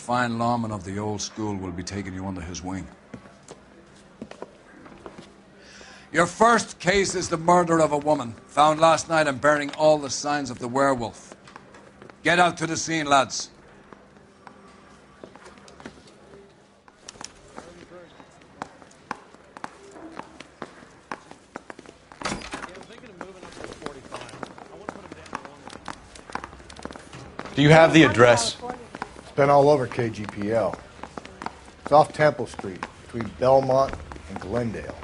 fine lawman of the old school will be taking you under his wing. Your first case is the murder of a woman, found last night and bearing all the signs of the werewolf. Get out to the scene, lads. Do you have the address? It's been all over KGPL. It's off Temple Street, between Belmont and Glendale.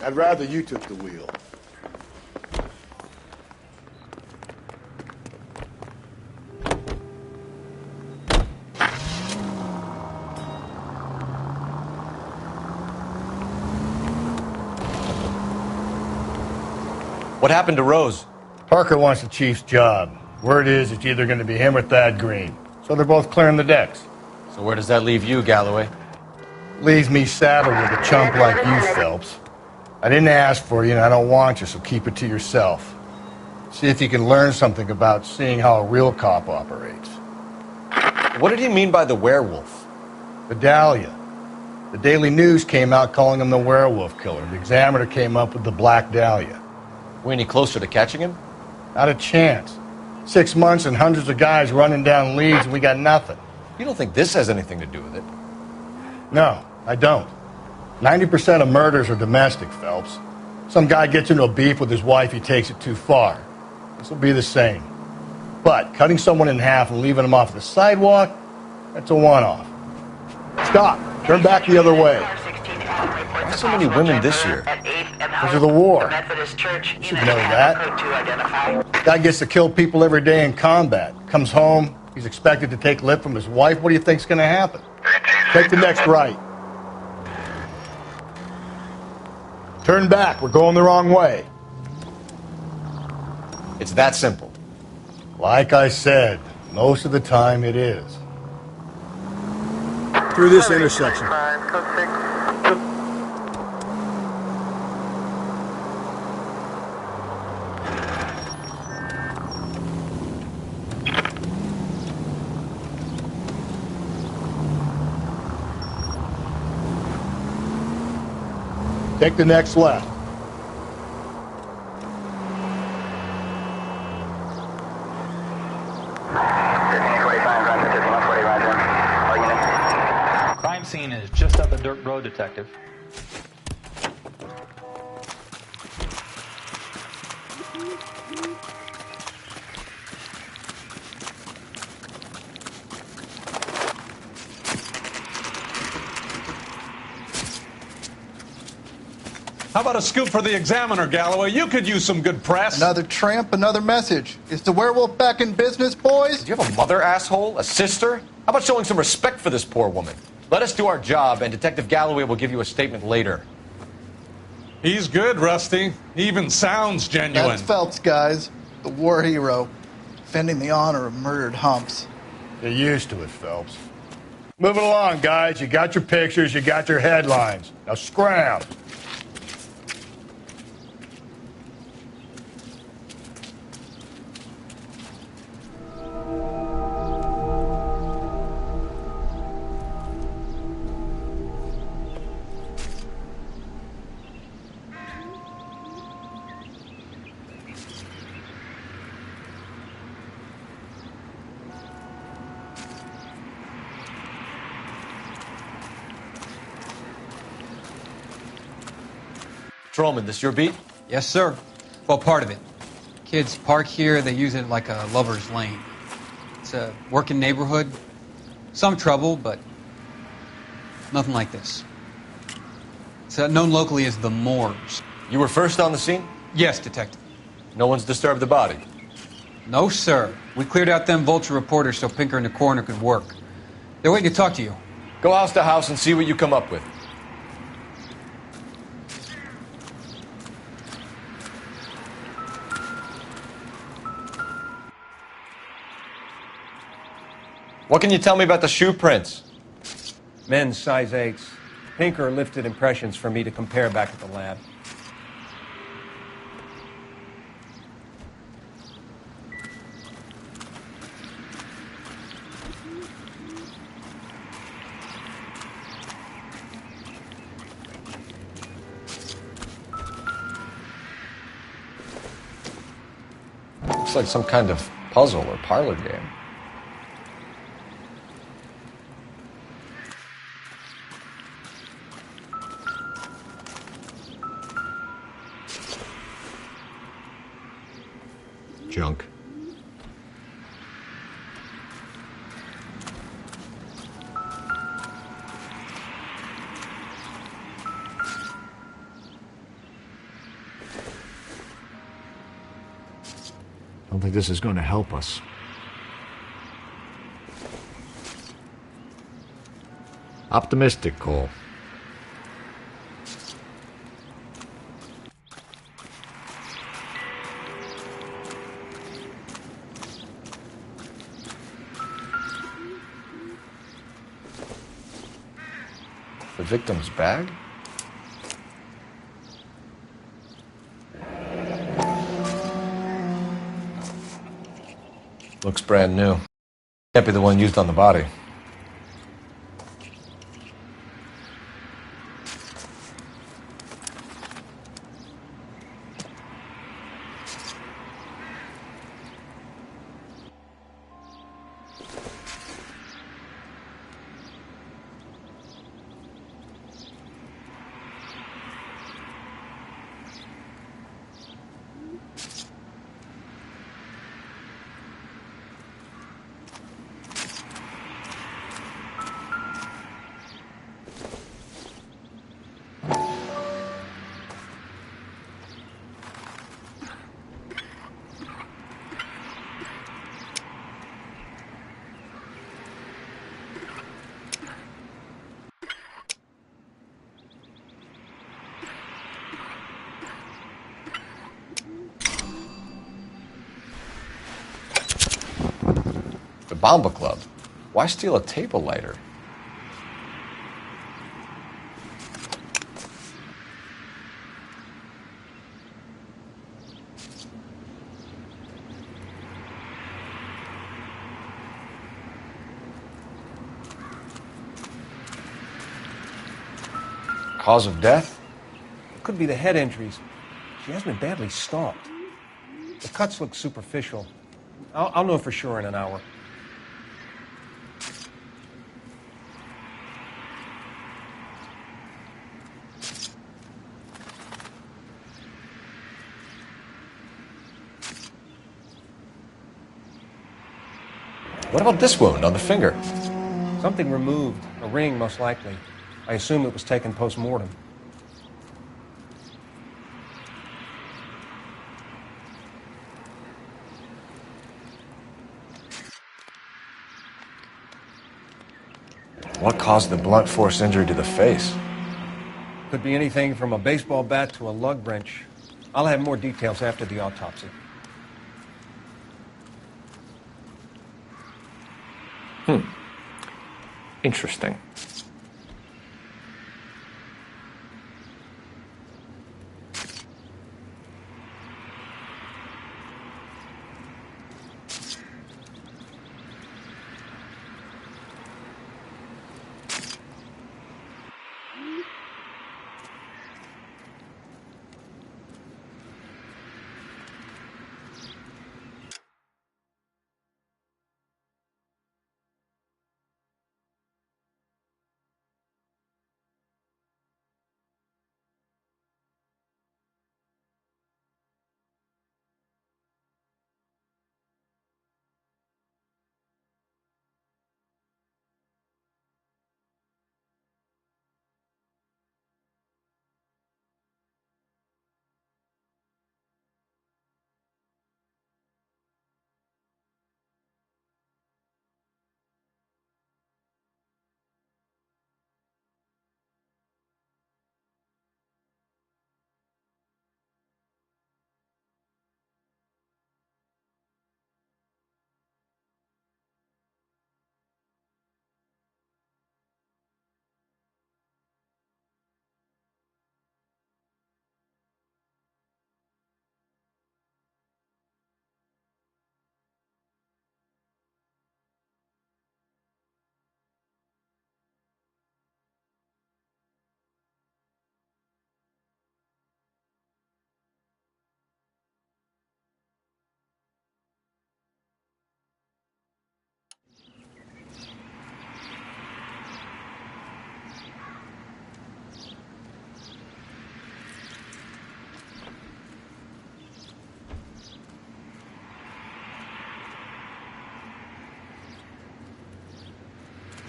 I'd rather you took the wheel. What happened to Rose? Parker wants the chief's job. Word is it's either going to be him or Thad Green. So they're both clearing the decks. So where does that leave you, Galloway? Leaves me saddled with a chump like you, Phelps. I didn't ask for you, and I don't want you, so keep it to yourself. See if you can learn something about seeing how a real cop operates. What did he mean by the werewolf? Vidalia. The Daily News came out calling him the werewolf killer. The Examiner came up with the Black Dahlia. We any closer to catching him? Not a chance. 6 months and hundreds of guys running down leads, and we got nothing. You don't think this has anything to do with it? No, I don't. 90% of murders are domestic, Phelps. Some guy gets into a beef with his wife, he takes it too far. This will be the same. But cutting someone in half and leaving them off the sidewalk, that's a one-off. Stop. Turn back the other way. Why so many women this year? Because of the war. You should know that. Guy gets to kill people every day in combat. Comes home, he's expected to take lip from his wife. What do you think's going to happen? Take the next right. Turn back. We're going the wrong way. It's that simple. Like I said, most of the time it is. Through this intersection. Take the next left. Crime scene is just up the dirt road, Detective. How about a scoop for the Examiner, Galloway? You could use some good press. Another tramp, another message. Is the werewolf back in business, boys? Do you have a mother, asshole? A sister? How about showing some respect for this poor woman? Let us do our job, and Detective Galloway will give you a statement later. He's good, Rusty. He even sounds genuine. That's Phelps, guys. The war hero. Defending the honor of murdered humps. Get used to it, Phelps. Moving along, guys. You got your pictures, you got your headlines. Now scram. Patrolman, this your beat? Yes, sir. Well, part of it. Kids park here, they use it like a lover's lane. It's a working neighborhood. Some trouble, but nothing like this. It's known locally as the Moors. You were first on the scene? Yes, Detective. No one's disturbed the body? No, sir. We cleared out them vulture reporters so Pinker and the coroner could work. They're waiting to talk to you. Go house to house and see what you come up with. What can you tell me about the shoe prints? Men's size 8s. Pinker lifted impressions for me to compare back at the lab. Looks like some kind of puzzle or parlor game. Junk. I don't think this is going to help us. Optimistic, Cole. The victim's bag? Looks brand new. Can't be the one used on the body. The Bomba Club. Why steal a table lighter? Cause of death? Could be the head injuries. She has been badly stalked. The cuts look superficial. I'll know for sure in an hour. What about this wound on the finger? Something removed. A ring, most likely. I assume it was taken post-mortem. What caused the blunt force injury to the face? Could be anything from a baseball bat to a lug wrench. I'll have more details after the autopsy. Interesting.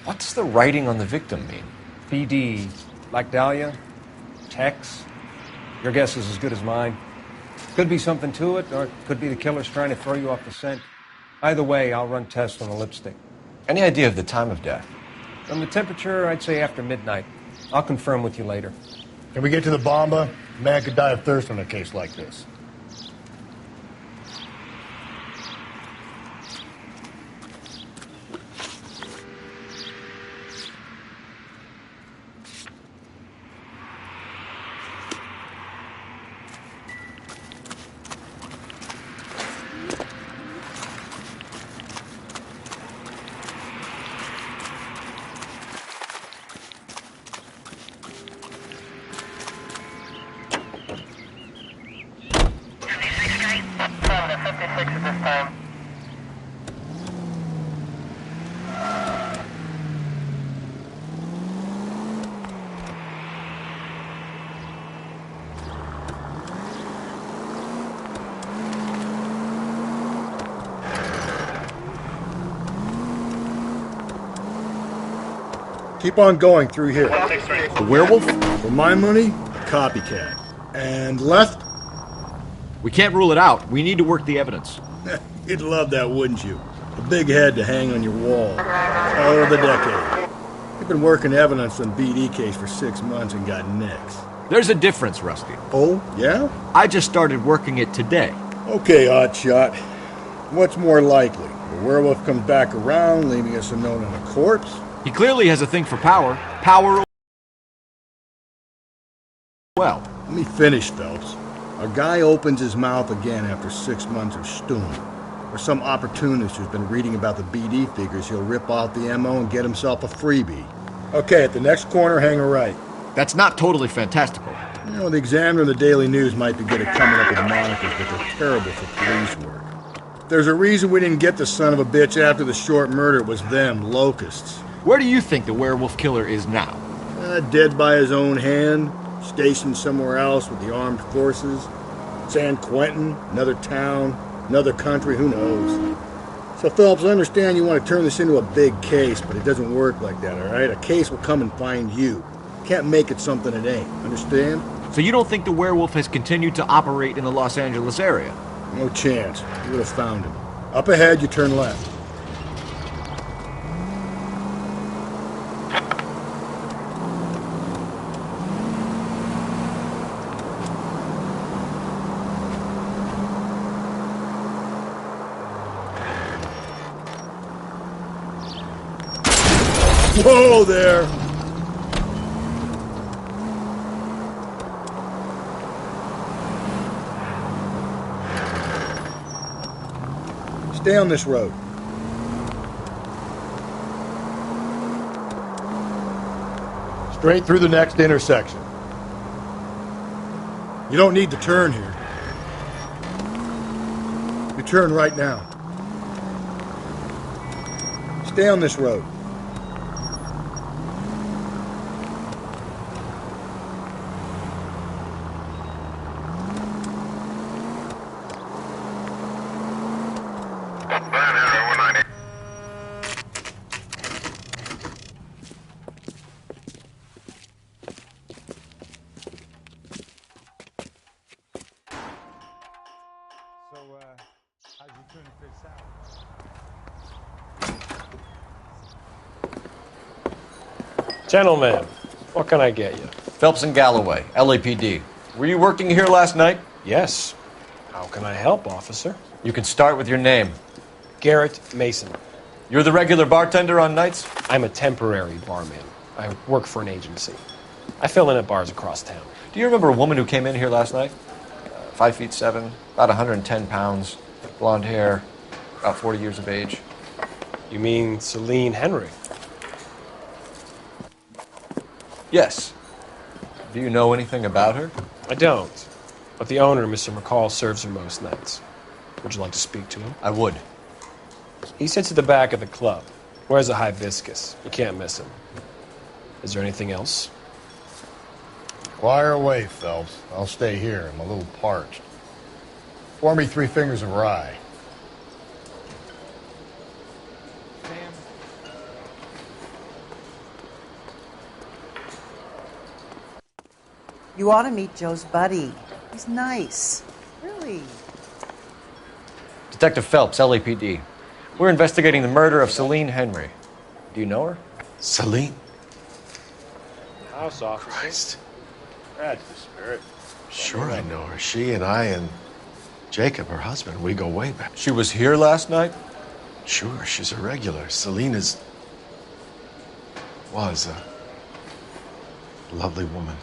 What's the writing on the victim mean? BD, like Dahlia, Tex. Your guess is as good as mine. Could be something to it, or it could be the killer's trying to throw you off the scent. Either way, I'll run tests on the lipstick. Any idea of the time of death? From the temperature, I'd say after midnight. I'll confirm with you later. Can we get to the bomba? A man could die of thirst on a case like this. Keep on going through here. The werewolf? For my money, copycat. And left? We can't rule it out. We need to work the evidence. You'd love that, wouldn't you? A big head to hang on your wall. All of the decade. You've been working evidence on BD case for 6 months and got nicks. There's a difference, Rusty. Oh, yeah? I just started working it today. Okay, Oddshot. What's more likely? The werewolf comes back around, leaving us a note on a corpse? He clearly has a thing for power. Power. Well. Let me finish, Phelps. A guy opens his mouth again after 6 months of stewing. Or some opportunist who's been reading about the BD figures he'll rip off the MO and get himself a freebie. Okay, at the next corner, hang a right. That's not totally fantastical. You know, the Examiner and the Daily News might be good at coming up with monikers, but they're terrible for police work. There's a reason we didn't get the son of a bitch after the short murder. It was them, locusts. Where do you think the werewolf killer is now? Dead by his own hand, stationed somewhere else with the armed forces. San Quentin, another town, another country, who knows? So, Phelps, I understand you want to turn this into a big case, but it doesn't work like that, all right? A case will come and find you. Can't make it something it ain't, understand? So you don't think the werewolf has continued to operate in the Los Angeles area? No chance. You would have found him. Up ahead, you turn left. Whoa there! Stay on this road. Straight through the next intersection. You don't need to turn here. You turn right now. Stay on this road. Gentlemen, what can I get you? Phelps and Galloway, LAPD. Were you working here last night? Yes. How can I help, officer? You can start with your name. Garrett Mason. You're the regular bartender on nights? I'm a temporary barman. I work for an agency. I fill in at bars across town. Do you remember a woman who came in here last night? 5'7", about 110 pounds, blonde hair, about 40 years of age. You mean Celine Henry? Yes. Do you know anything about her? I don't. But the owner, Mr. McCall, serves her most nights. Would you like to speak to him? I would. He sits at the back of the club. Wears a hibiscus. You can't miss him. Is there anything else? Fire away, Phelps. I'll stay here. I'm a little parched. Pour me 3 fingers of rye. You ought to meet Joe's buddy. He's nice. Really. Detective Phelps, LAPD. We're investigating the murder of Celine Henry. Do you know her? Celine? House officer. Christ. That's the spirit. Sure I know her. She and I and Jacob, her husband, we go way back. She was here last night? Sure, she's a regular. Celine was a lovely woman.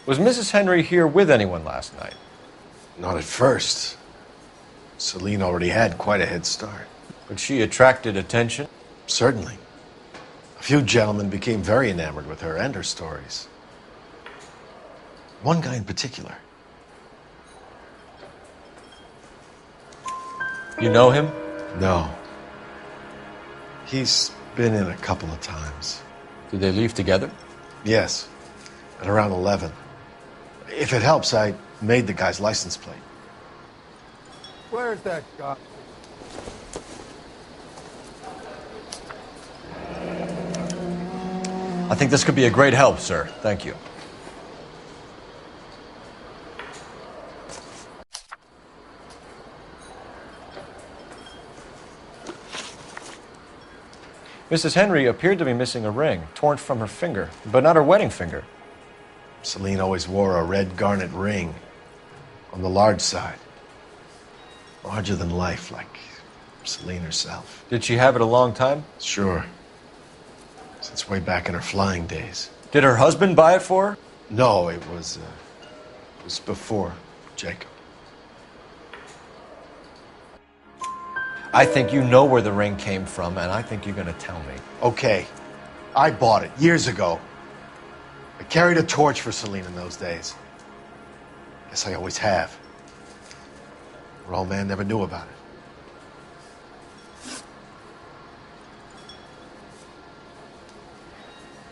Was Mrs. Henry here with anyone last night? Not at first. Celine already had quite a head start. But she attracted attention? Certainly. A few gentlemen became very enamored with her and her stories. One guy in particular. You know him? No. He's been in a couple of times. Did they leave together? Yes. At around 11. If it helps, I made the guy's license plate. Where's that guy? I think this could be a great help, sir. Thank you. Mrs. Henry appeared to be missing a ring, torn from her finger, but not her wedding finger. Celine always wore a red garnet ring on the large side. Larger than life, like Celine herself. Did she have it a long time? Sure. Since way back in her flying days. Did her husband buy it for her? No, it was before Jacob. I think you know where the ring came from, and I think you're going to tell me. Okay. I bought it years ago. I carried a torch for Celine in those days. Guess I always have. Her old man never knew about it.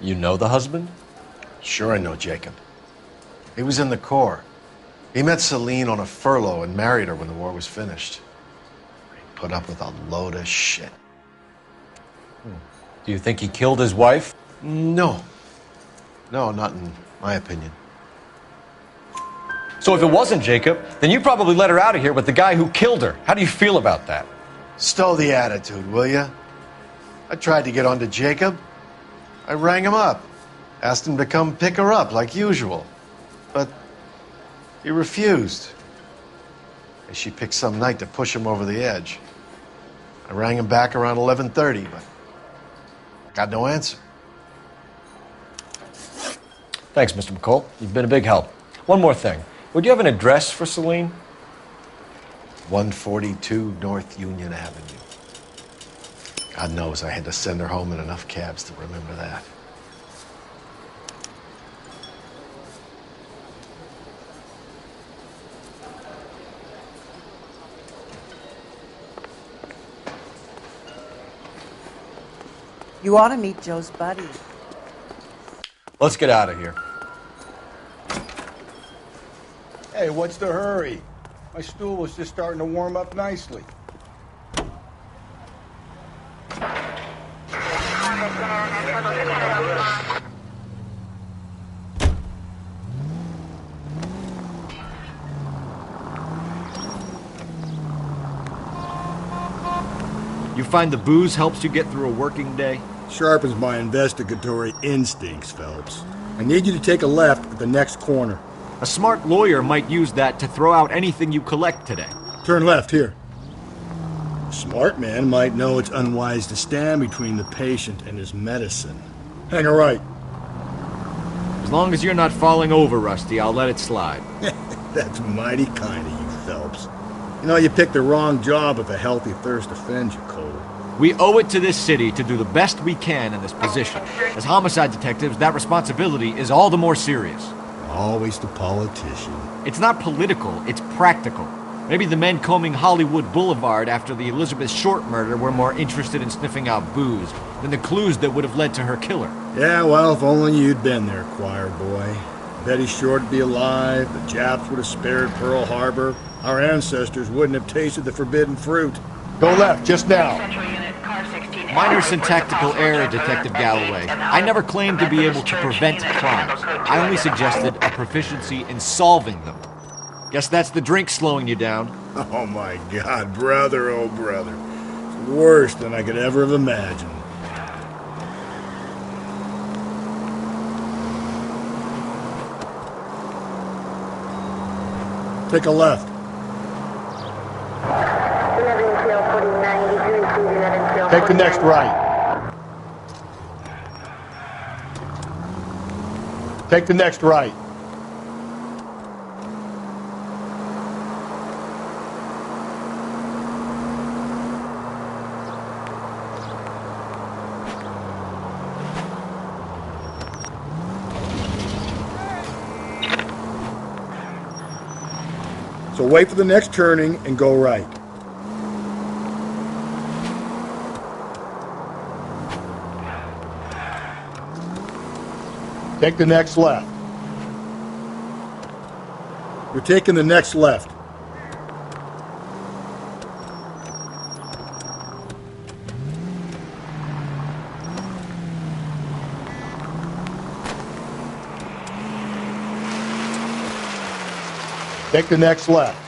You know the husband? Sure I know Jacob. He was in the Corps. He met Celine on a furlough and married her when the war was finished. He put up with a load of shit. Do you think he killed his wife? No. No, not in my opinion. So if it wasn't Jacob, then you probably let her out of here with the guy who killed her. How do you feel about that? Stow the attitude, will ya? I tried to get onto Jacob. I rang him up. Asked him to come pick her up like usual. But he refused. And she picked some night to push him over the edge. I rang him back around 11:30, but got no answer. Thanks, Mr. McCall. You've been a big help. One more thing. Would you have an address for Celine? 142 North Union Avenue. God knows I had to send her home in enough cabs to remember that. You ought to meet Joe's buddy. Let's get out of here. Hey, what's the hurry? My stool was just starting to warm up nicely. You find the booze helps you get through a working day? Sharpens my investigatory instincts, Phelps. I need you to take a left at the next corner. A smart lawyer might use that to throw out anything you collect today. Turn left here. A smart man might know it's unwise to stand between the patient and his medicine. Hang a right. As long as you're not falling over, Rusty, I'll let it slide. That's mighty kind of you, Phelps. You know, you picked the wrong job if a healthy thirst offends you, Cole. We owe it to this city to do the best we can in this position. As homicide detectives, that responsibility is all the more serious. Always the politician. It's not political, it's practical. Maybe the men combing Hollywood Boulevard after the Elizabeth Short murder were more interested in sniffing out booze than the clues that would have led to her killer. Yeah, well, if only you'd been there, choir boy. Betty's sure to be alive. The Japs would have spared Pearl Harbor. Our ancestors wouldn't have tasted the forbidden fruit. Go left, just now. Minor syntactical error, Detective Galloway. I never claimed to be able to prevent crimes. I only suggested a proficiency in solving them. Guess that's the drink slowing you down. Oh my God, brother, oh brother. It's worse than I could ever have imagined. Take a left. Take the next right. Take the next right. So wait for the next turning and go right. Take the next left. You're taking the next left. Take the next left.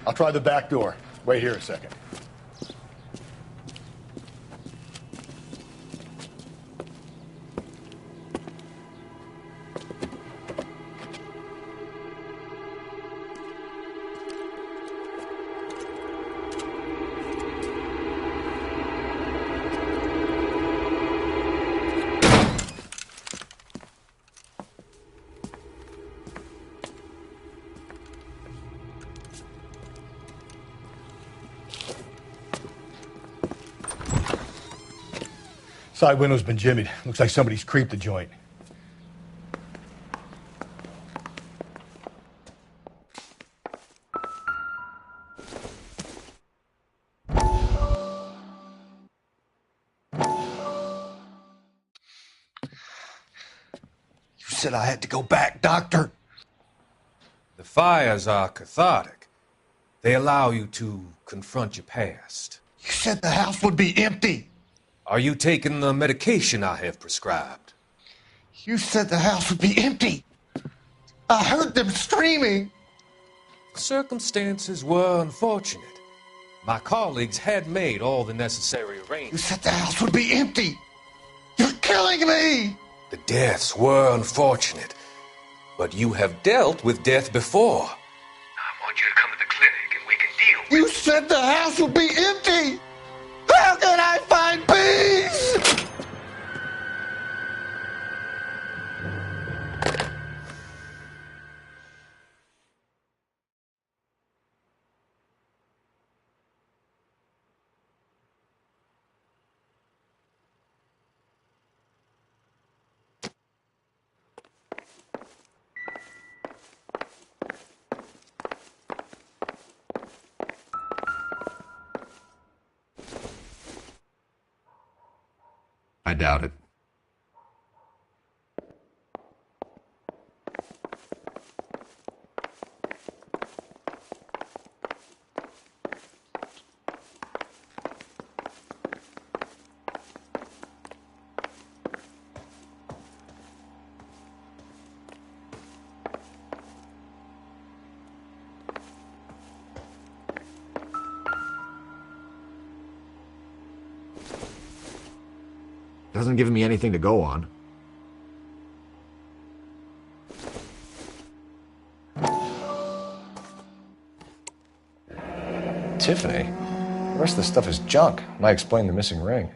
I'll try the back door. Wait here a second. Side window's been jimmied. Looks like somebody's creeped the joint. You said I had to go back, Doctor. The fires are cathartic. They allow you to confront your past. You said the house would be empty. Are you taking the medication I have prescribed? You said the house would be empty. I heard them screaming. The circumstances were unfortunate. My colleagues had made all the necessary arrangements. You said the house would be empty. You're killing me. The deaths were unfortunate, but you have dealt with death before. I want you to come to the clinic and we can deal with it. You said the house would be empty. How can I find peace? I doubt it. Doesn't give me anything to go on. Tiffany? The rest of the stuff is junk. Might explain the missing ring.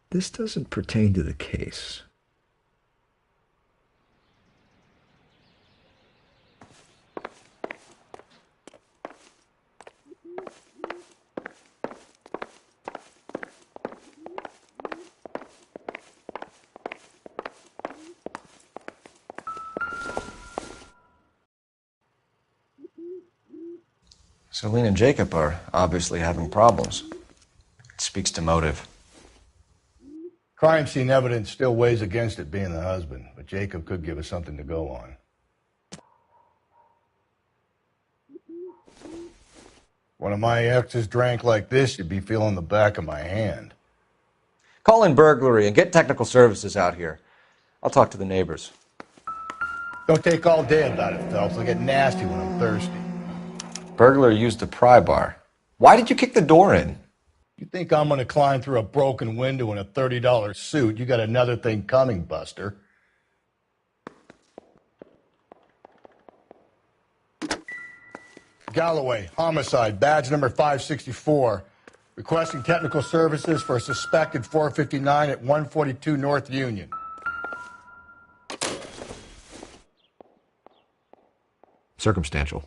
This doesn't pertain to the case. Celine and Jacob are obviously having problems. It speaks to motive. Crime scene evidence still weighs against it being the husband, but Jacob could give us something to go on. One of my exes drank like this, you'd be feeling the back of my hand. Call in burglary and get technical services out here. I'll talk to the neighbors. Don't take all day about it, Phelps. I get nasty when I'm thirsty. Burglar used a pry bar. Why did you kick the door in? You think I'm going to climb through a broken window in a $30 suit? You got another thing coming, Buster. Galloway, homicide, badge number 564. Requesting technical services for a suspected 459 at 142 North Union. Circumstantial.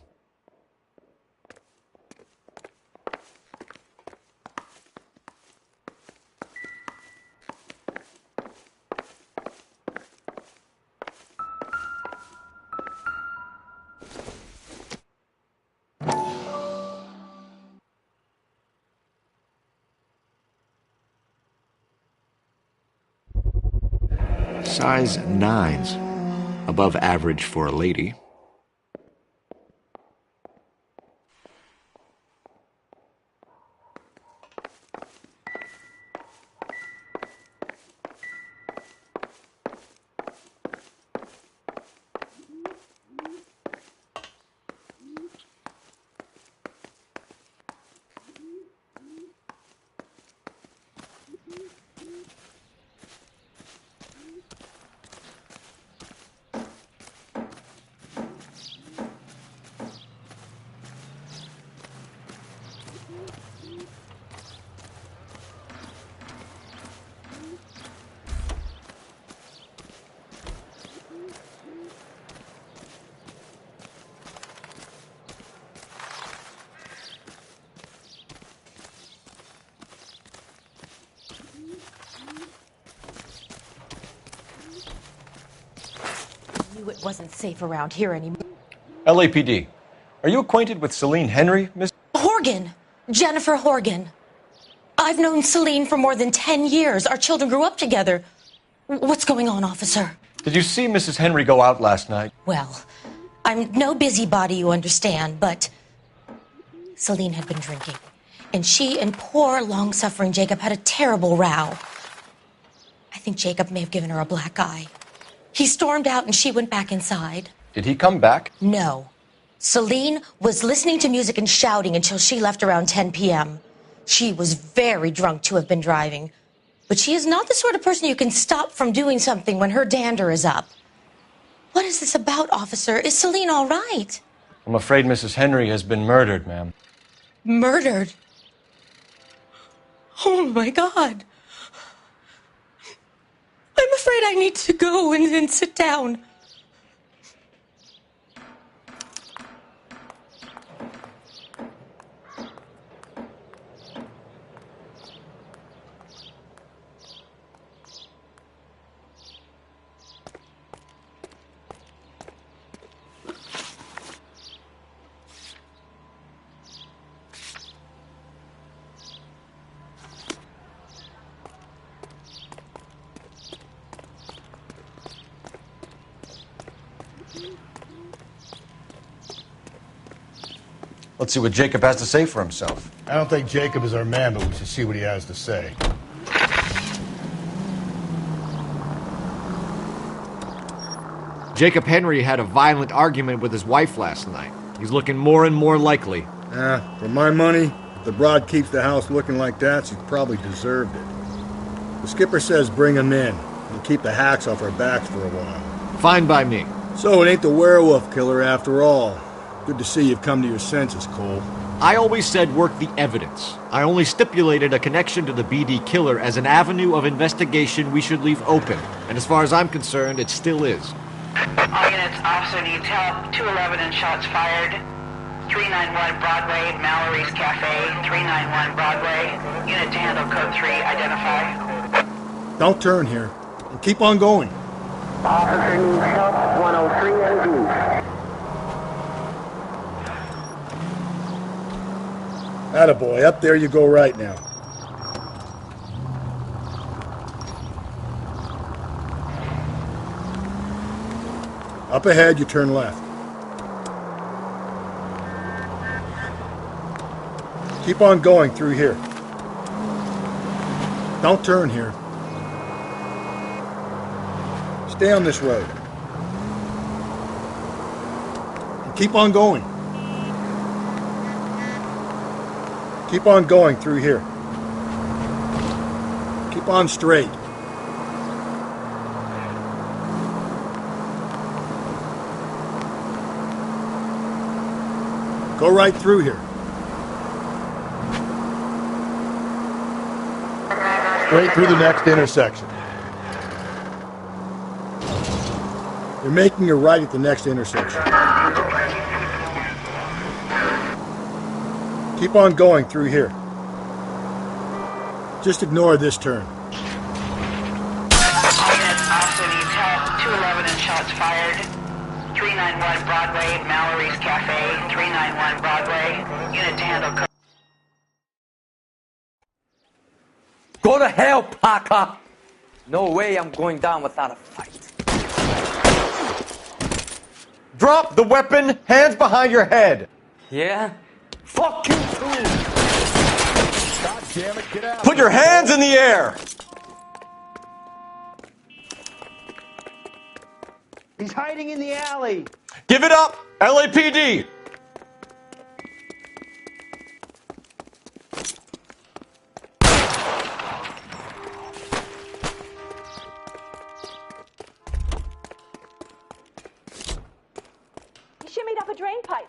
Size 9s. Above average for a lady. It wasn't safe around here anymore. LAPD. Are you acquainted with Celine Henry, Miss? Horgan. Jennifer Horgan. I've known Celine for more than 10 years. Our children grew up together. What's going on, officer? Did you see Mrs. Henry go out last night? Well, I'm no busybody, you understand, but Celine had been drinking. And she and poor, long-suffering Jacob had a terrible row. I think Jacob may have given her a black eye. He stormed out and she went back inside. Did he come back? No. Celine was listening to music and shouting until she left around 10 p.m. She was very drunk to have been driving. But she is not the sort of person you can stop from doing something when her dander is up. What is this about, officer? Is Celine all right? I'm afraid Mrs. Henry has been murdered, ma'am. Murdered? Oh, my God. I'm afraid I need to go and sit down. Let's see what Jacob has to say for himself. I don't think Jacob is our man, but we should see what he has to say. Jacob Henry had a violent argument with his wife last night. He's looking more and more likely. For my money, if the broad keeps the house looking like that, she's probably deserved it. The skipper says bring him in and keep the hacks off our backs for a while. Fine by me. So it ain't the werewolf killer after all. Good to see you've come to your senses, Cole. I always said work the evidence. I only stipulated a connection to the BD killer as an avenue of investigation we should leave open. And as far as I'm concerned, it still is. All units, officer needs help. 211 and shots fired. 391 Broadway, Mallory's Cafe. 391 Broadway. Unit to handle code 3, identify. Don't turn here. And keep on going. Officer needs help. 103 AD. Attaboy, up there you go right now. Up ahead, you turn left. Keep on going through here. Don't turn here. Stay on this road. And keep on going. Keep on going through here. Keep on straight. Go right through here. Straight through the next intersection. You're making a right at the next intersection. Keep on going through here. Just ignore this turn. Officer needs help. 211 and shots fired. 391 Broadway, Mallory's Cafe. 391 Broadway. Unit to handle code. Go to hell, Parker! No way I'm going down without a fight. Drop the weapon, hands behind your head. Yeah? Fuck you too! God damn it, get out. Put your hands in the air! He's hiding in the alley. Give it up, LAPD! He shimmied up a drain pipe.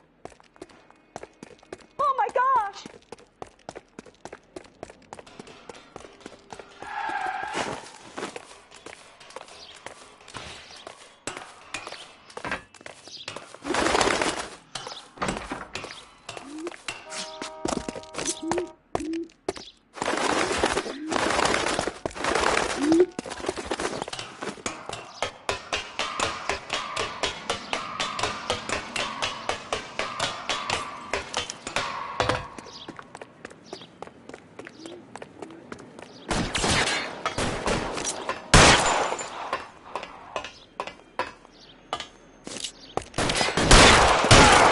Oh my gosh!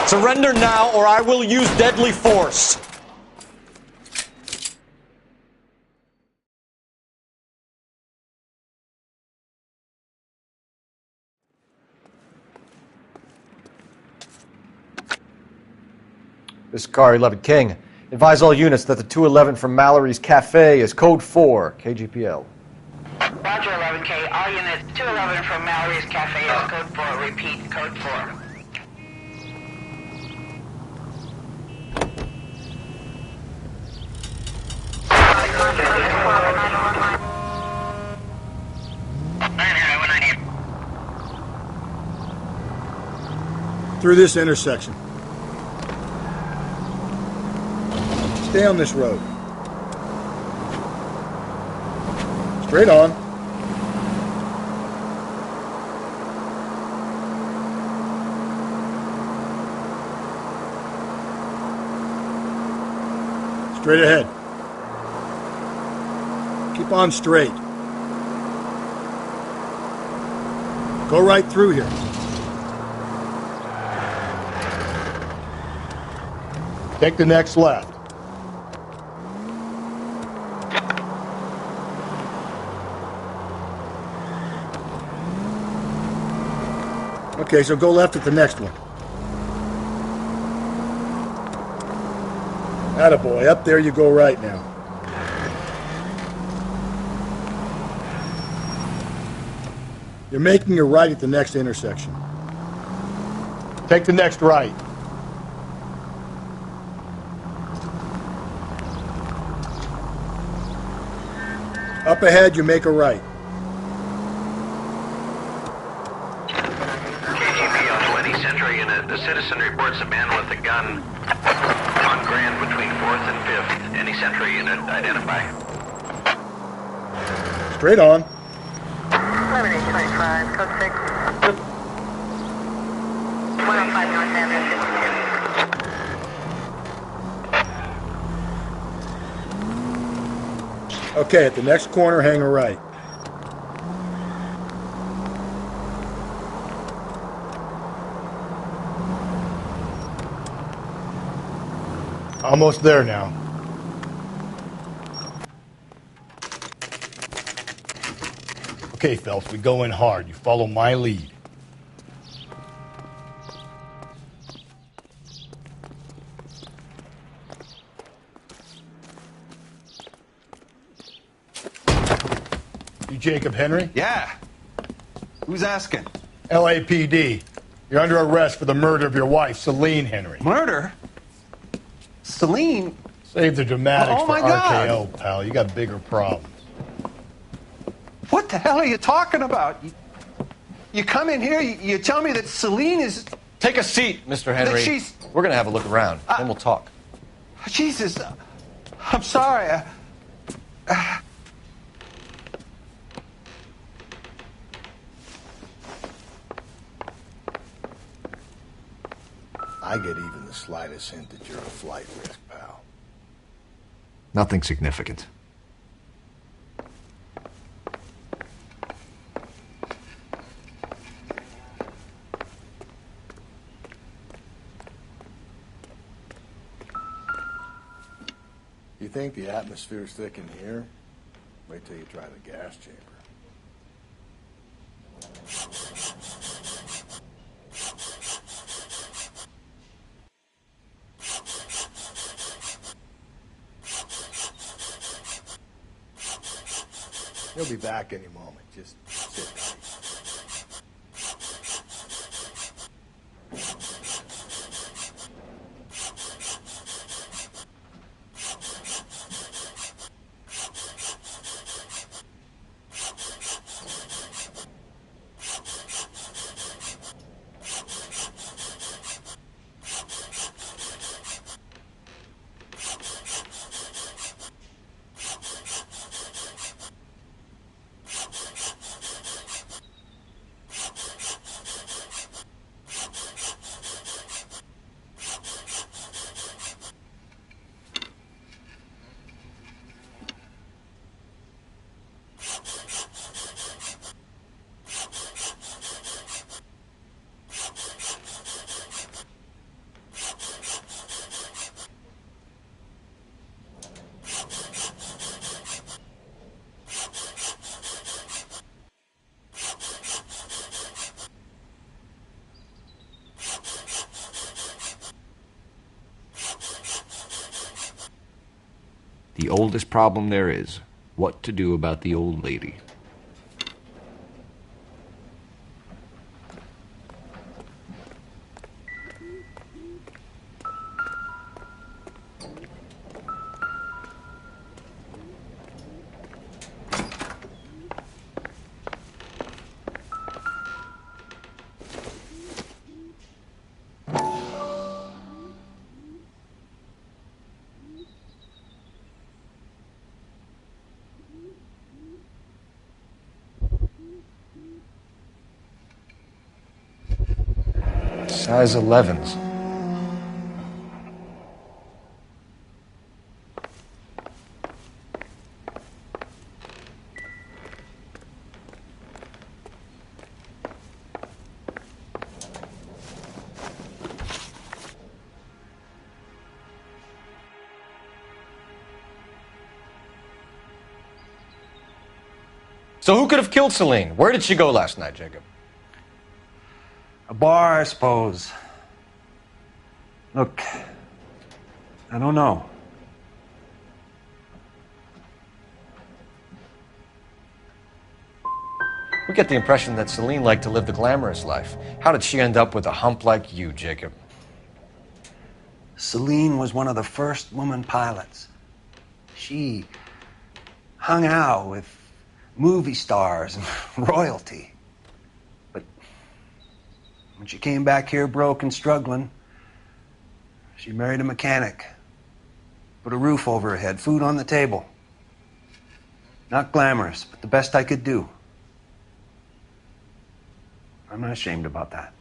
Surrender now, or I will use deadly force. This is Car 11 King. Advise all units that the 211 from Mallory's Cafe is code 4, KGPL. Roger 11K. All units, 211 from Mallory's Cafe is code 4. Repeat, code 4. Through this intersection. Stay on this road. Straight on. Straight ahead. Keep on straight. Go right through here. Take the next left. Okay, so go left at the next one. Attaboy, up there you go right now. You're making a right at the next intersection. Take the next right. Up ahead, you make a right. KGPL 20 Century Unit. The citizen reports a man with a gun on Grand between 4th and 5th. Any Century Unit, identify. Straight on. 11-25, code 6. 105 North Avenue, 52. Okay, at the next corner, hang a right. Almost there now. Okay, Phelps, we go in hard. You follow my lead. You Jacob Henry? Yeah. Who's asking? LAPD. You're under arrest for the murder of your wife, Celine Henry. Murder? Celine? Save the dramatics Oh, for my God. RKO, pal. You got bigger problems. What the hell are you talking about? You come in here, you tell me that Celine is... Take a seat, Mr. Henry. That she's... We're going to have a look around, then we'll talk. Jesus, I'm sorry. I get even the slightest hint that you're a flight risk, pal. Nothing significant. You think the atmosphere's thick in here? Wait till you try the gas chamber. He'll be back any moment. Just sit tight. The oldest problem there is, what to do about the old lady. Size 11s. So who could have killed Celine? Where did she go last night, Jacob? A bar, I suppose. Look, I don't know. We get the impression that Celine liked to live the glamorous life. How did she end up with a hump like you, Jacob? Celine was one of the first woman pilots. hung out with movie stars and royalty. But when she came back here broke and struggling, she married a mechanic. Put a roof over her head, food on the table. Not glamorous, but the best I could do. I'm not ashamed about that.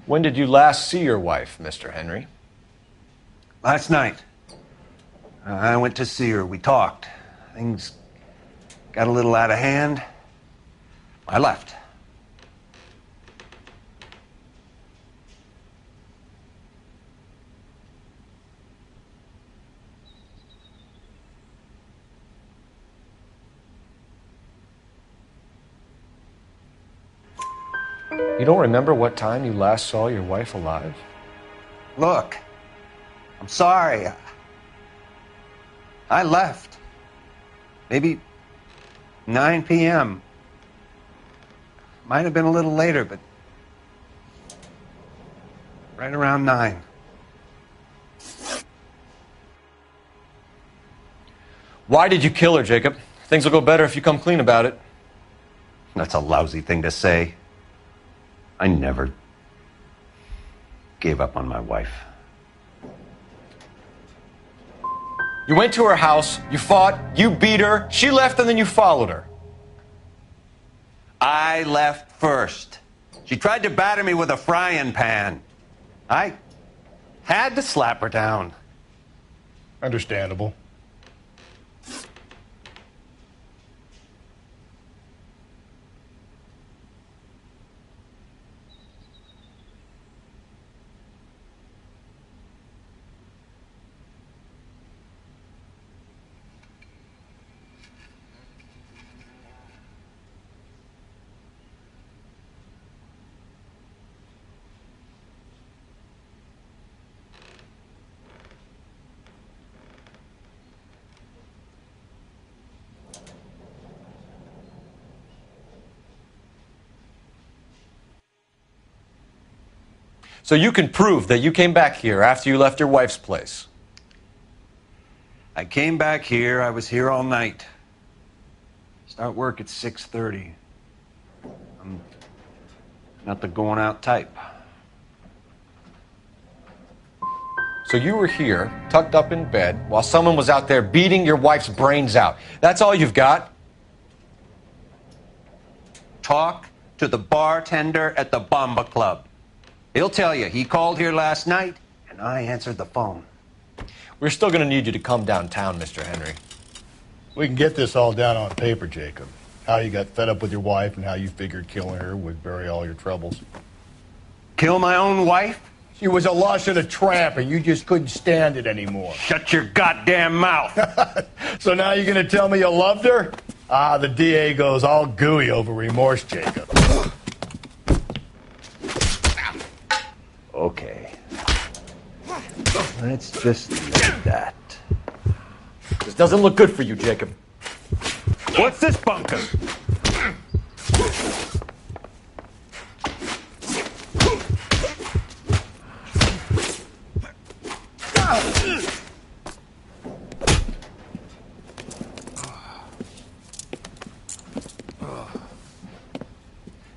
When did you last see your wife, Mr. Henry? Last night. I went to see her. We talked. Things got a little out of hand. I left. You don't remember what time you last saw your wife alive? Look, I'm sorry. I left. Maybe 9 p.m. Might have been a little later, but right around 9. Why did you kill her, Jacob? Things will go better if you come clean about it. That's a lousy thing to say. I never gave up on my wife. You went to her house, you fought, you beat her, she left, and then you followed her. I left first. She tried to batter me with a frying pan. I had to slap her down. Understandable. So you can prove that you came back here after you left your wife's place. I came back here. I was here all night. Start work at 6:30. I'm not the going out type. So you were here, tucked up in bed, while someone was out there beating your wife's brains out. That's all you've got? Talk to the bartender at the Bomba Club. He'll tell you he called here last night, and I answered the phone. We're still going to need you to come downtown, Mr. Henry. We can get this all down on paper, Jacob. How you got fed up with your wife and how you figured killing her would bury all your troubles. Kill my own wife? She was a lush and a tramp, and you just couldn't stand it anymore. Shut your goddamn mouth. So now you're going to tell me you loved her? Ah, the DA goes all gooey over remorse, Jacob. Okay. Let's just leave that. This doesn't look good for you, Jacob. What's this bunker?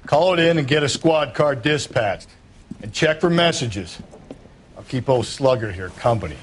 Call it in and get a squad car dispatched. And check for messages. I'll keep old Slugger here company.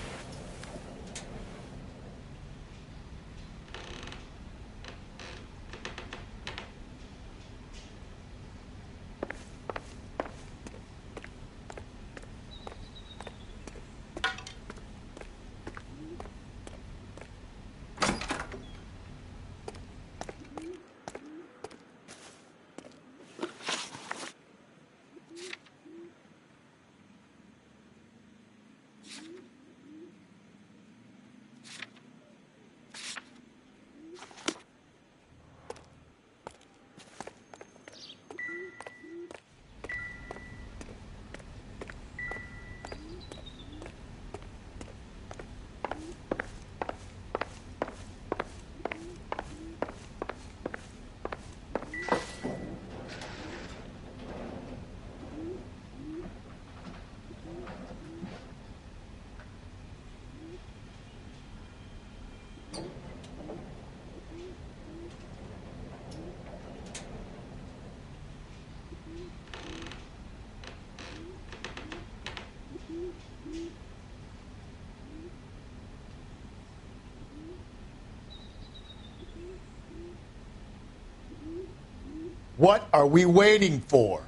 What are we waiting for?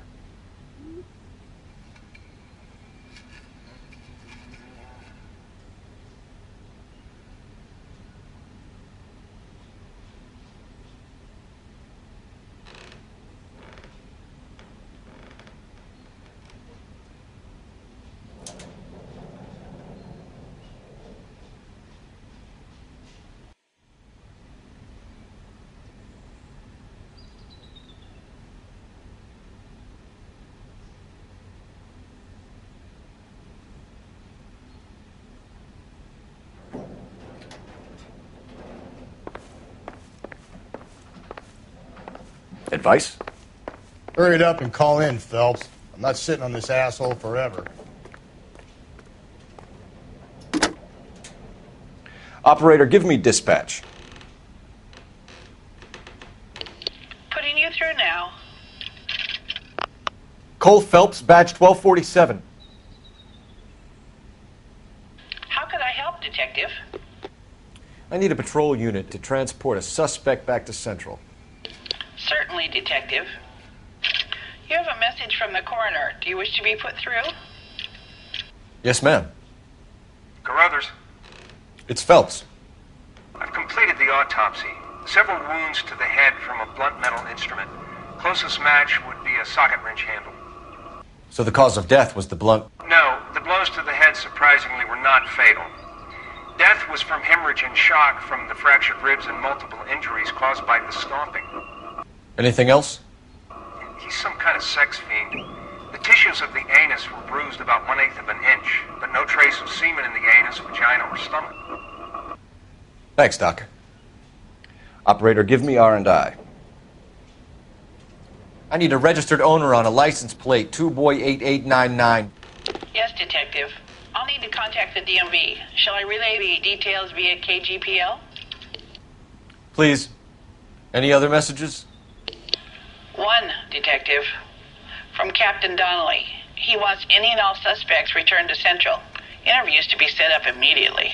Advice? Hurry it up and call in, Phelps. I'm not sitting on this asshole forever. Operator, give me dispatch. Putting you through now. Cole Phelps, badge 1247. How could I help, Detective? I need a patrol unit to transport a suspect back to Central. Certainly, Detective. You have a message from the coroner. Do you wish to be put through? Yes, ma'am. Carruthers, It's Phelps. I've completed the autopsy. Several wounds to the head from a blunt metal instrument. Closest match would be a socket wrench handle. So the cause of death was the blunt... No, the blows to the head surprisingly were not fatal. Death was from hemorrhage and shock from the fractured ribs and multiple injuries caused by the stomping. Anything else? He's some kind of sex fiend. The tissues of the anus were bruised about 1/8 of an inch, but no trace of semen in the anus, vagina, or stomach. Thanks, Doc. Operator, give me R&I. I need a registered owner on a license plate, 2boy8899. Yes, Detective. I'll need to contact the DMV. Shall I relay the details via KGPL? Please. Any other messages? One, Detective. From Captain Donnelly. He wants any and all suspects returned to Central. Interviews to be set up immediately.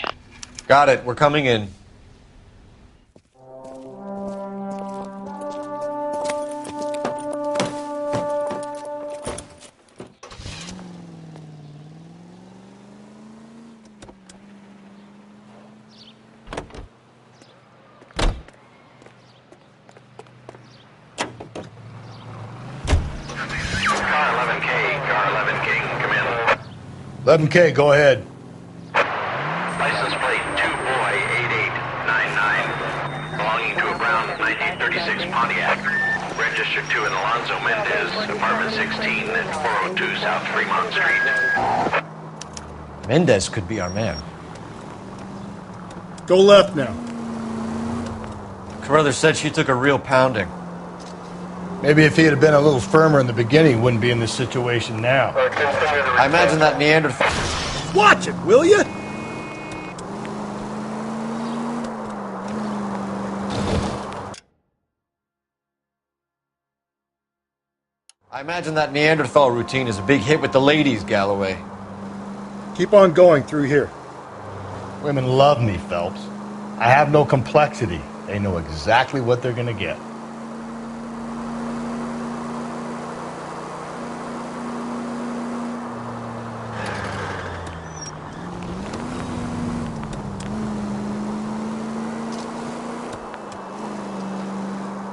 Got it. We're coming in. Car 11K, come in. 11K, go ahead. License plate 2boy8899, belonging to a brown 1936 Pontiac. Registered to an Alonzo Mendez, apartment 16 at 402 South Fremont Street. Mendez could be our man. Go left now. Carruthers said she took a real pounding. Maybe if he had been a little firmer in the beginning, he wouldn't be in this situation now. I imagine that Neanderthal... Watch it, will you? I imagine that Neanderthal routine is a big hit with the ladies, Galloway. Keep on going through here. Women love me, Phelps. I have no complexity. They know exactly what they're going to get.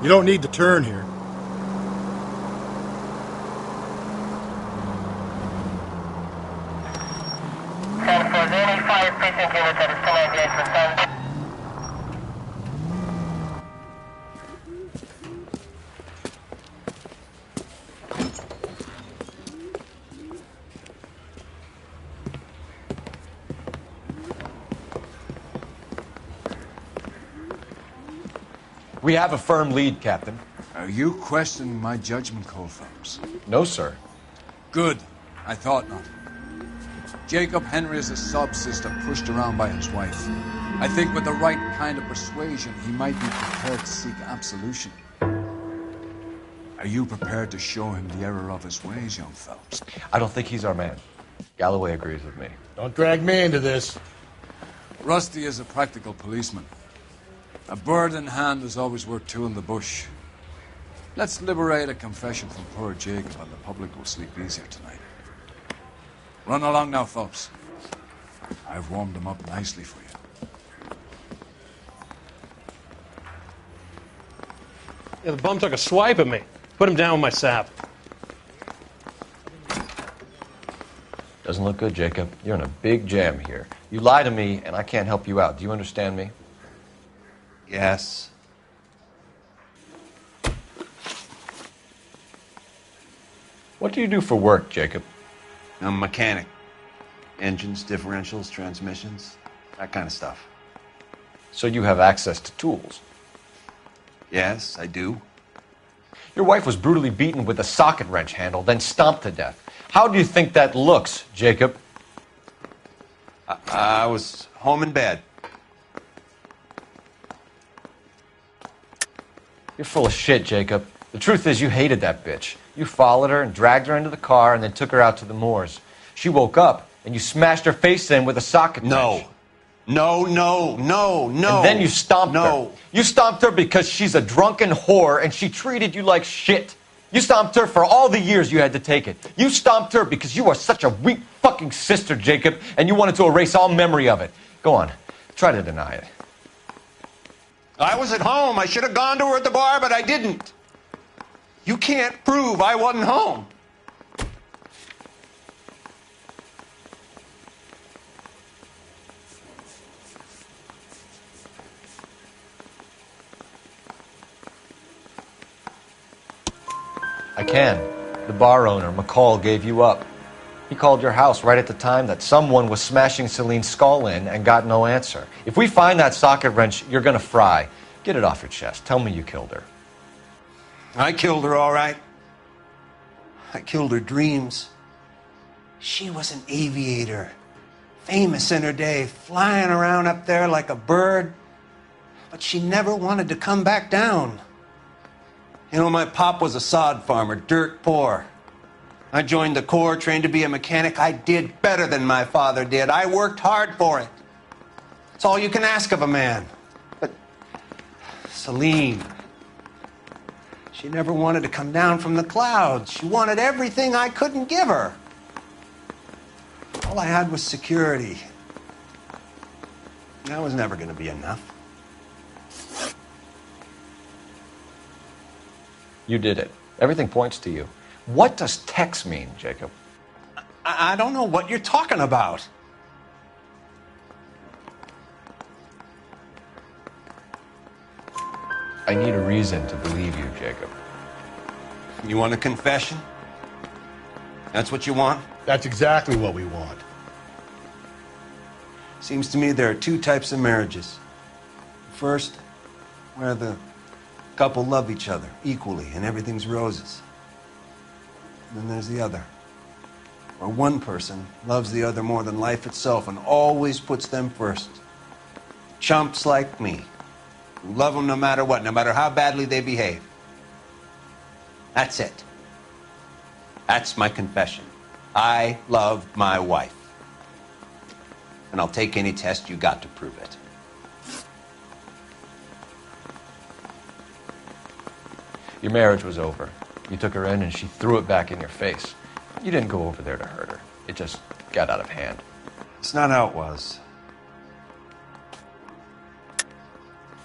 You don't need to turn here. We have a firm lead, Captain. Are you questioning my judgment, Cole Phelps? No, sir. Good. I thought not. Jacob Henry is a sub-sister pushed around by his wife. I think with the right kind of persuasion, he might be prepared to seek absolution. Are you prepared to show him the error of his ways, young Phelps? I don't think he's our man. Galloway agrees with me. Don't drag me into this. Rusty is a practical policeman. A bird in hand is always worth two in the bush. Let's liberate a confession from poor Jacob, and the public will sleep easier tonight. Run along now, folks. I've warmed them up nicely for you. Yeah, the bum took a swipe at me. Put him down with my sap. Doesn't look good, Jacob. You're in a big jam here. You lie to me, and I can't help you out. Do you understand me? Yes. What do you do for work, Jacob? I'm a mechanic. Engines, differentials, transmissions, that kind of stuff. So you have access to tools? Yes, I do. Your wife was brutally beaten with a socket wrench handle, then stomped to death. How do you think that looks, Jacob? I was home in bed. You're full of shit, Jacob. The truth is you hated that bitch. You followed her and dragged her into the car and then took her out to the moors. She woke up and you smashed her face in with a socket wrench. No. And then you stomped her. You stomped her because she's a drunken whore and she treated you like shit. You stomped her for all the years you had to take it. You stomped her because you are such a weak fucking sister, Jacob, and you wanted to erase all memory of it. Go on. Try to deny it. I was at home. I should have gone to her at the bar, but I didn't. You can't prove I wasn't home. I can. The bar owner, McCall, gave you up. He called your house right at the time that someone was smashing Celine's skull in and got no answer. If we find that socket wrench, you're gonna fry. Get it off your chest. Tell me you killed her. I killed her, all right. I killed her dreams. She was an aviator, famous in her day, flying around up there like a bird. But she never wanted to come back down. You know, my pop was a sod farmer, dirt poor. I joined the Corps, trained to be a mechanic. I did better than my father did. I worked hard for it. It's all you can ask of a man. But Celine, she never wanted to come down from the clouds. She wanted everything I couldn't give her. All I had was security. That was never going to be enough. You did it. Everything points to you. What does Tex mean, Jacob? I don't know what you're talking about. I need a reason to believe you, Jacob. You want a confession? That's what you want? That's exactly what we want. Seems to me there are two types of marriages. First, where the couple love each other equally and everything's roses. And then there's the other, where one person loves the other more than life itself and always puts them first. Chumps like me, who love them no matter what, no matter how badly they behave. That's it. That's my confession. I love my wife. And I'll take any test you got to prove it. Your marriage was over. You took her in and she threw it back in your face. You didn't go over there to hurt her. It just got out of hand. It's not how it was.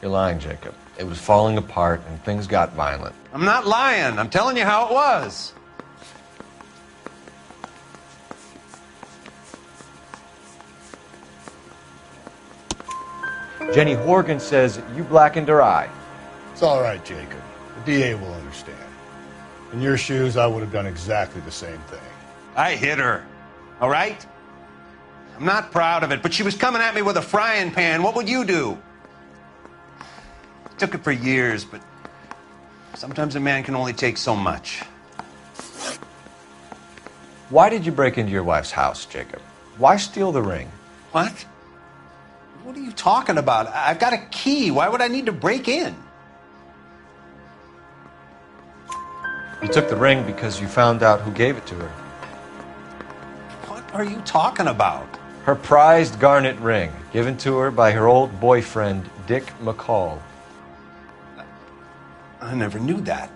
You're lying, Jacob. It was falling apart and things got violent. I'm not lying. I'm telling you how it was. Jenny Horgan says you blackened her eye. It's all right, Jacob. The DA will understand. In your shoes, I would have done exactly the same thing. I hit her, all right? I'm not proud of it, but she was coming at me with a frying pan. What would you do? Took it for years, but sometimes a man can only take so much. Why did you break into your wife's house, Jacob? Why steal the ring? What? What are you talking about? I've got a key. Why would I need to break in? You took the ring because you found out who gave it to her. What are you talking about? Her prized garnet ring, given to her by her old boyfriend, Dick McCall. I never knew that.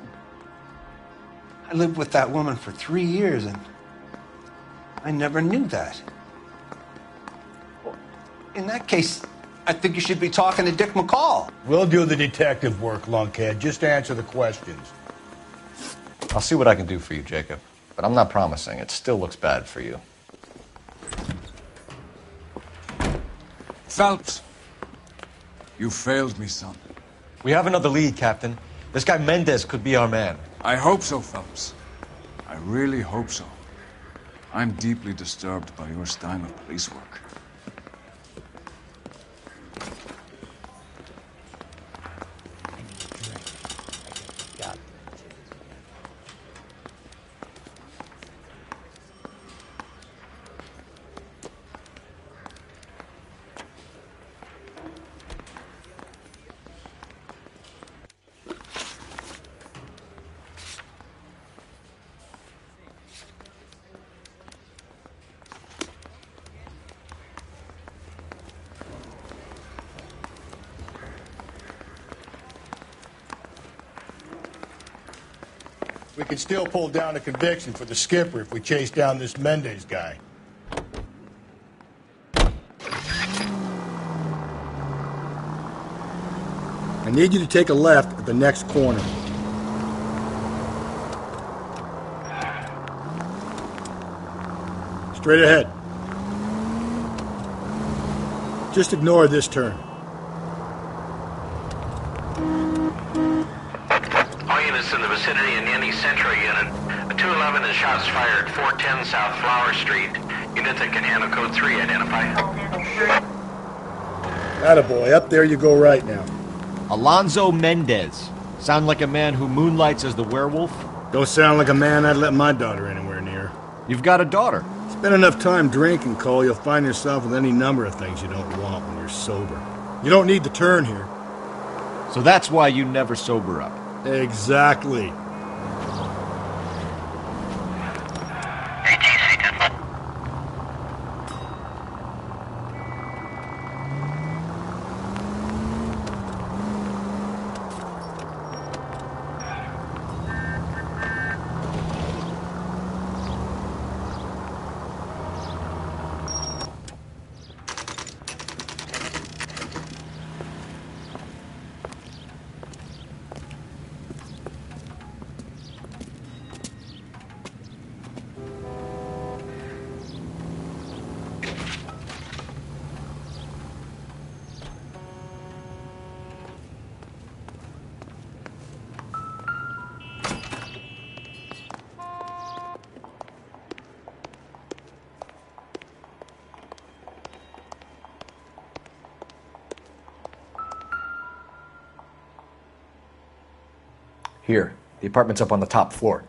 I lived with that woman for 3 years, and I never knew that. Well, in that case, I think you should be talking to Dick McCall. We'll do the detective work, lunkhead. Just answer the questions. I'll see what I can do for you, Jacob. But I'm not promising. It still looks bad for you. Phelps, you failed me, son. We have another lead, Captain. This guy Mendez could be our man. I hope so, Phelps. I really hope so. I'm deeply disturbed by your style of police work. We can still pull down a conviction for the skipper if we chase down this Mendez guy. I need you to take a left at the next corner. Straight ahead. Just ignore this turn. All units in the vicinity in any Central unit. A 211 and shots fired, 410 South Flower Street. Unit that can handle code 3, identify. Attaboy, up there you go right now. Alonzo Mendez. Sound like a man who moonlights as the werewolf? Don't sound like a man I'd let my daughter anywhere near. You've got a daughter. Spend enough time drinking, Cole, you'll find yourself with any number of things you don't want when you're sober. You don't need the turn here. So that's why you never sober up. Exactly. Here. The apartment's up on the top floor.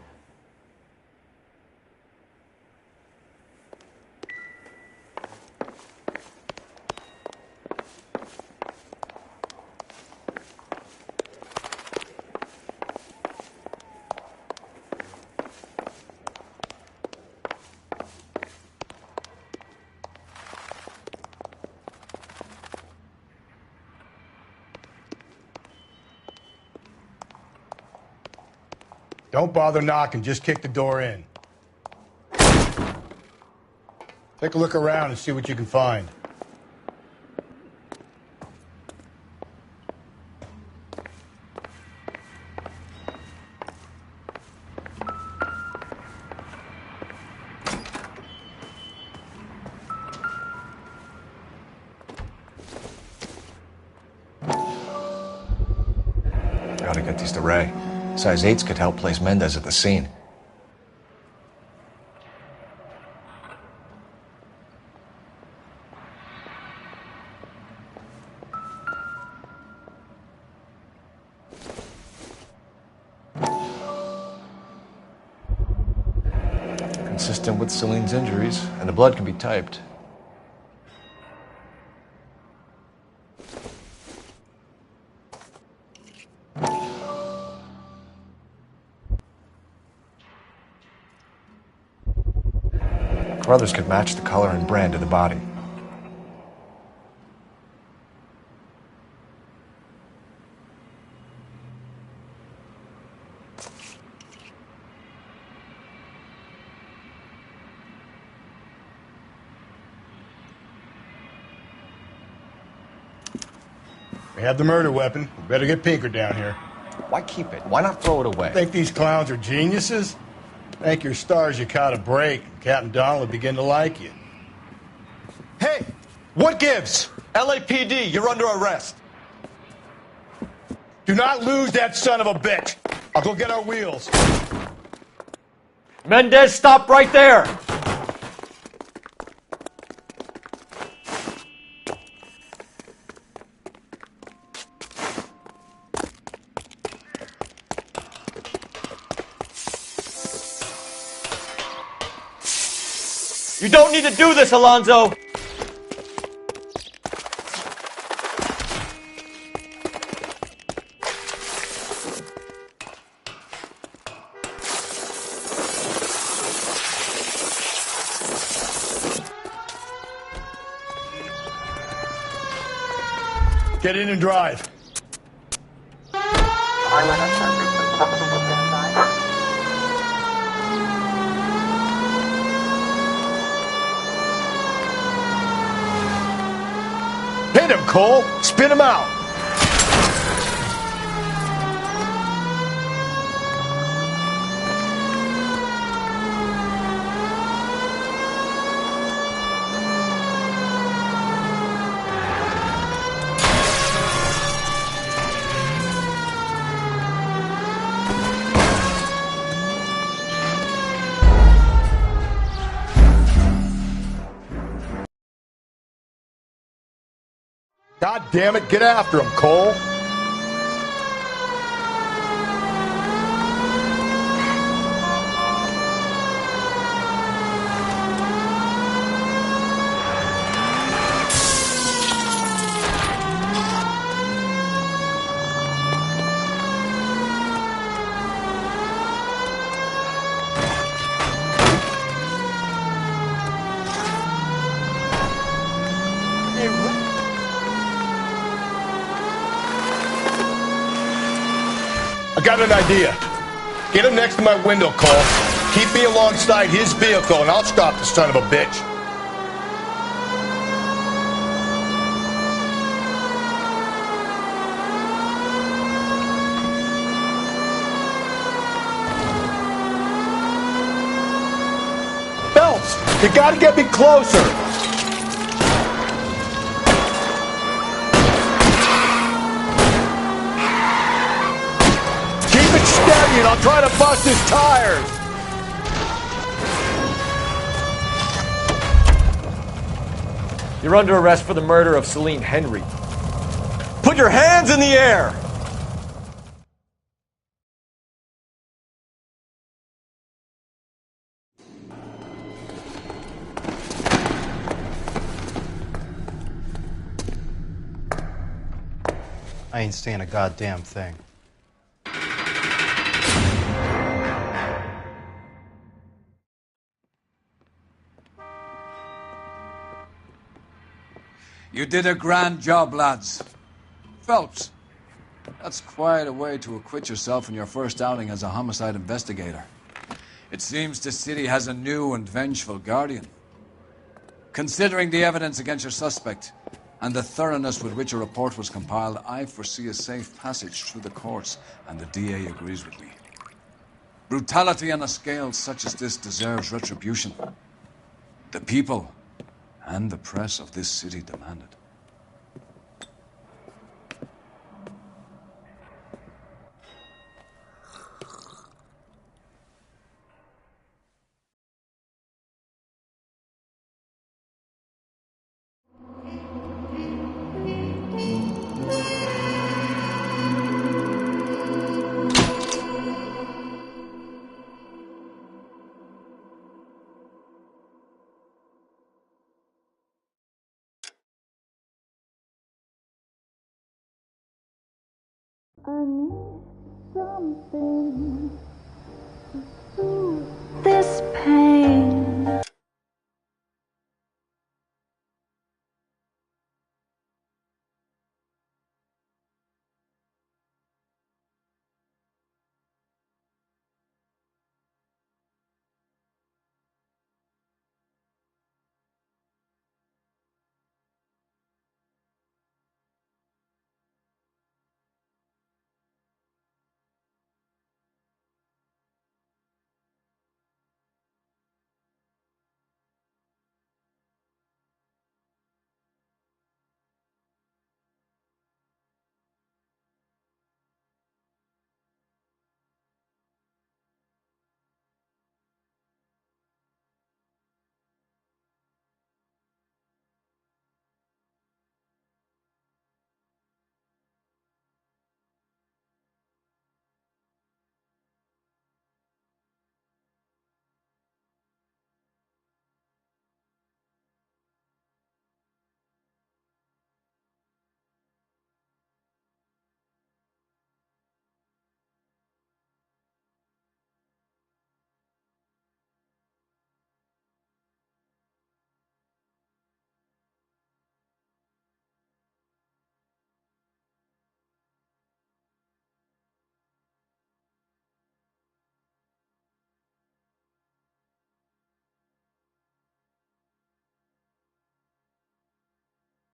Don't bother knocking, just kick the door in. Take a look around and see what you can find. Gotta get these to Ray. Size 8s could help place Mendez at the scene. Consistent with Celine's injuries, and the blood can be typed. Brothers could match the color and brand of the body. have the murder weapon. We better get Pinker down here. Why keep it? Why not throw it away? Think these clowns are geniuses? Thank your stars you caught a break. Captain Donald will begin to like you. Hey! What gives? LAPD, you're under arrest. Do not lose that son of a bitch. I'll go get our wheels. Mendez, stop right there! You don't need to do this, Alonzo! Get in and drive. Hit him, Cole. Spin him out. God damn it, get after him, Cole. I got an idea. Get him next to my window, Cole. Keep me alongside his vehicle, and I'll stop the son of a bitch. Phelps, you gotta get me closer. And I'll try to bust his tires. You're under arrest for the murder of Celine Henry. Put your hands in the air! I ain't saying a goddamn thing. You did a grand job, lads. Phelps, that's quite a way to acquit yourself in your first outing as a homicide investigator. It seems the city has a new and vengeful guardian. Considering the evidence against your suspect and the thoroughness with which a report was compiled, I foresee a safe passage through the courts, and the DA agrees with me. Brutality on a scale such as this deserves retribution. The people and the press of this city demand it. I need something to soothe this pain.